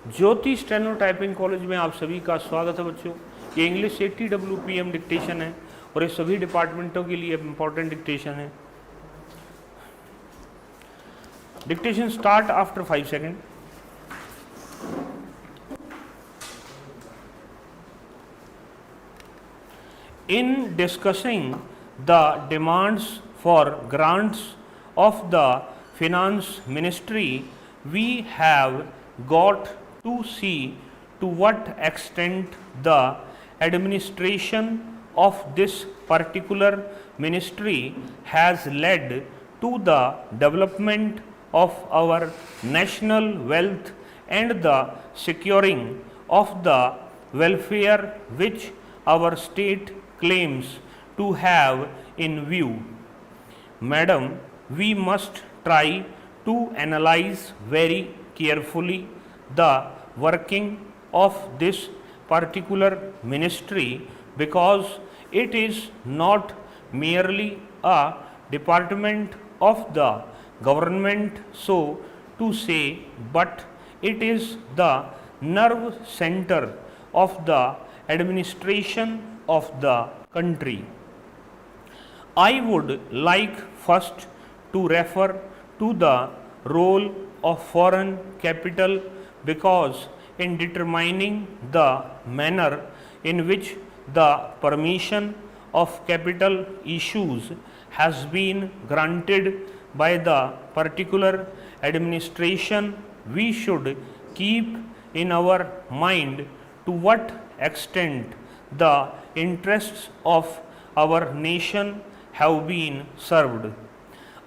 ज्योति steno typing college में आप सभी का स्वागत है बच्चों। ये इंग्लिश 80 WPM डिक्टेशन है और ये सभी डिपार्टमेंटों के लिए इंपॉर्टेंट डिक्टेशन है। Dictation start after 5 second. In discussing the demands for grants of the Finance Ministry, we have got to see to what extent the administration of this particular ministry has led to the development of our national wealth and the securing of the welfare which our state claims to have in view. Madam, we must try to analyze very carefully the working of this particular ministry because it is not merely a department of the government, so to say, but it is the nerve center of the administration of the country. I would like first to refer to the role of foreign capital because in determining the manner in which the permission of capital issues has been granted by the particular administration, we should keep in our mind to what extent the interests of our nation have been served.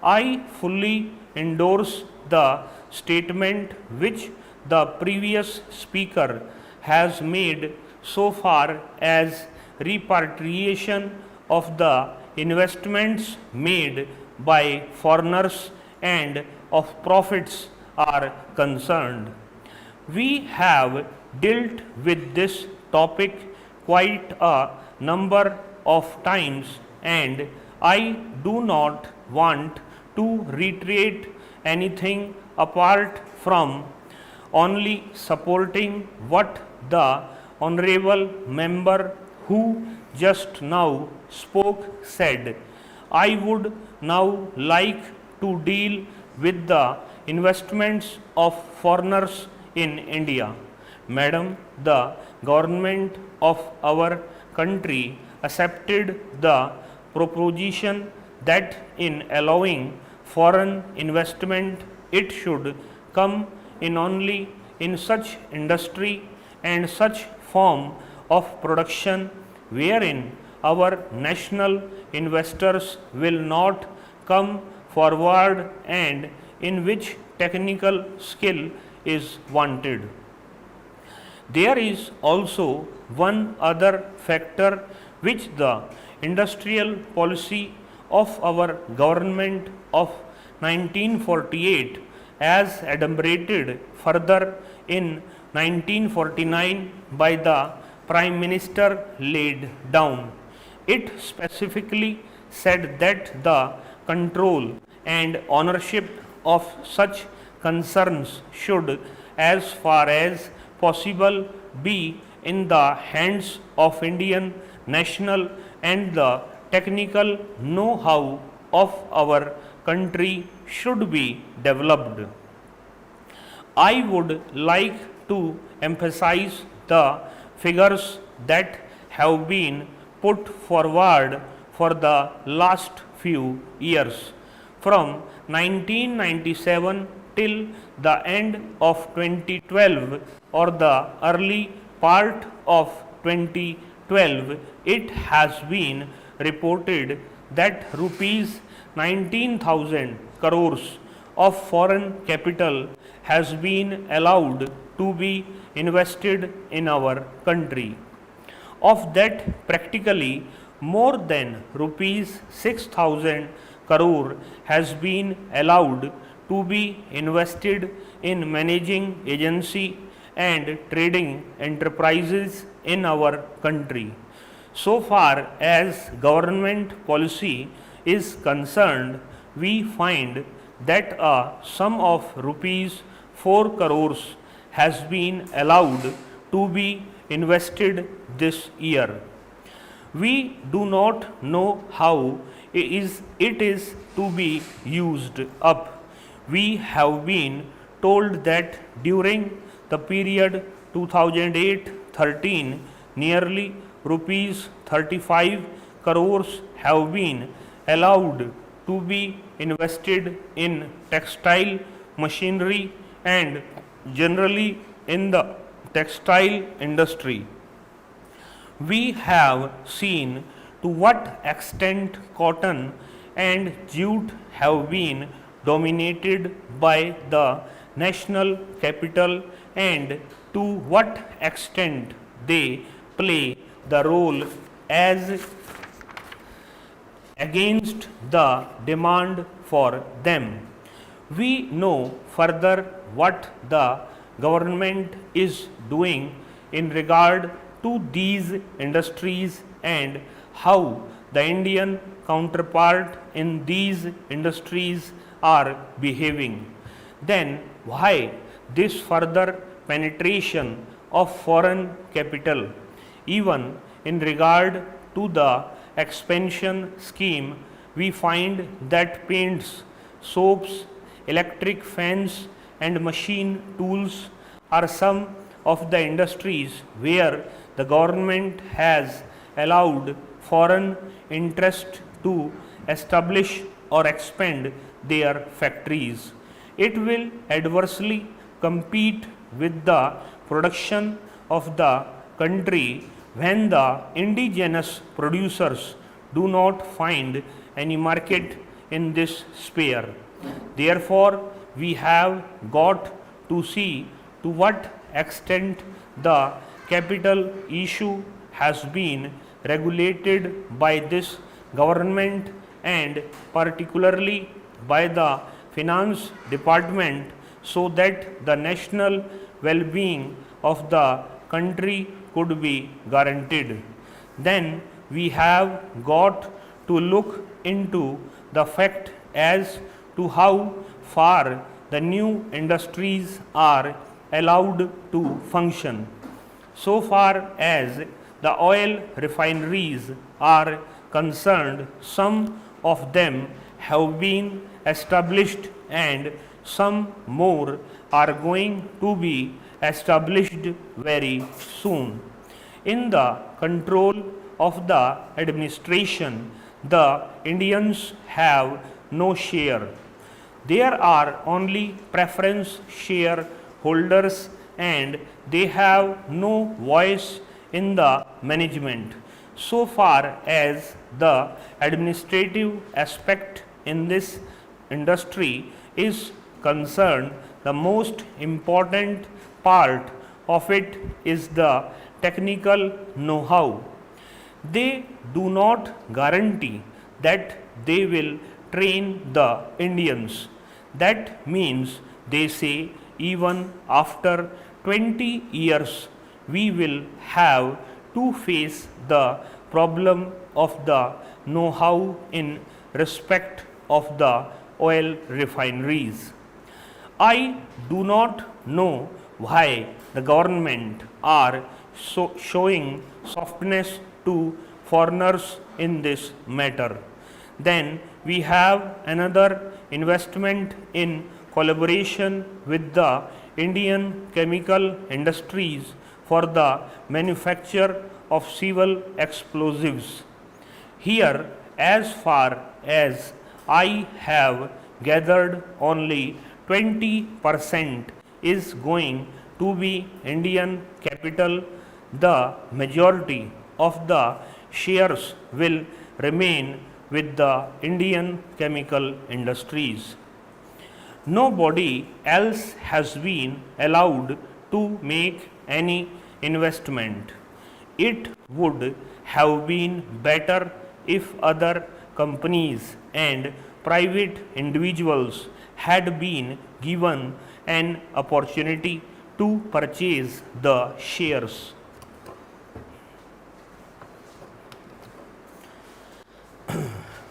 I fully endorse the statement which the previous speaker has made so far as repatriation of the investments made by foreigners and of profits are concerned. We have dealt with this topic quite a number of times, and I do not want to reiterate anything apart from only supporting what the honorable member who just now spoke said. I would now like to deal with the investments of foreigners in India. Madam, the government of our country accepted the proposition that in allowing foreign investment it should come in only in such industry and such form of production wherein our national investors will not come forward and in which technical skill is wanted. There is also one other factor which the industrial policy of our government of 1948 as adumbrated further in 1949 by the Prime Minister laid down. It specifically said that the control and ownership of such concerns should, as far as possible, be in the hands of Indian national and the technical know-how of our country should be developed. I would like to emphasize the figures that have been put forward for the last few years. From 1997 till the end of 2012 or the early part of 2012, it has been reported that rupees 19,000 crores of foreign capital has been allowed to be invested in our country. Of that, practically more than rupees 6,000 crore has been allowed to be invested in managing agency and trading enterprises in our country. So far as government policy is concerned, we find that a sum of rupees 4 crores has been allowed to be invested this year. We do not know how it is to be used up. We have been told that during the period 2008-13, nearly rupees 35 crores have been allowed to be invested in textile machinery and generally in the textile industry. We have seen to what extent cotton and jute have been dominated by the national capital and to what extent they play the role as against the demand for them. We know further what the government is doing in regard to these industries and how the Indian counterpart in these industries are behaving. Then why this further penetration of foreign capital? Even in regard to the expansion scheme, we find that paints, soaps, electric fans and machine tools are some of the industries where the government has allowed foreign interest to establish or expand their factories. It will adversely compete with the production of the country when the indigenous producers do not find any market in this sphere. Therefore, we have got to see to what extent the capital issue has been regulated by this government and particularly by the finance department so that the national well-being of the country could be guaranteed. Then we have got to look into the fact as to how far the new industries are allowed to function. So far as the oil refineries are concerned, some of them have been established and some more are going to be established very soon. In the control of the administration, the Indians have no share. There are only preference shareholders and they have no voice in the management. So far as the administrative aspect in this industry is concerned, the most important part of it is the technical know-how. They do not guarantee that they will train the Indians. That means they say even after 20 years we will have to face the problem of the know-how in respect of the oil refineries. I do not know why the government are showing softness to foreigners in this matter. Then we have another investment in collaboration with the Indian chemical industries for the manufacture of civil explosives. Here, as far as I have gathered, only 20% is going to be Indian capital. The majority of the shares will remain with the Indian chemical industries. Nobody else has been allowed to make any investment. It would have been better if other companies and private individuals had been given an opportunity to purchase the shares.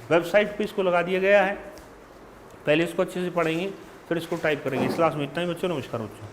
Website पे इसको लगा दिया गया है, पहले इसको अच्छे से पढ़ेंगे फिर इसको टाइप करेंगे। इस क्लास में इतना ही बच्चों, नमस्कार बच्चों।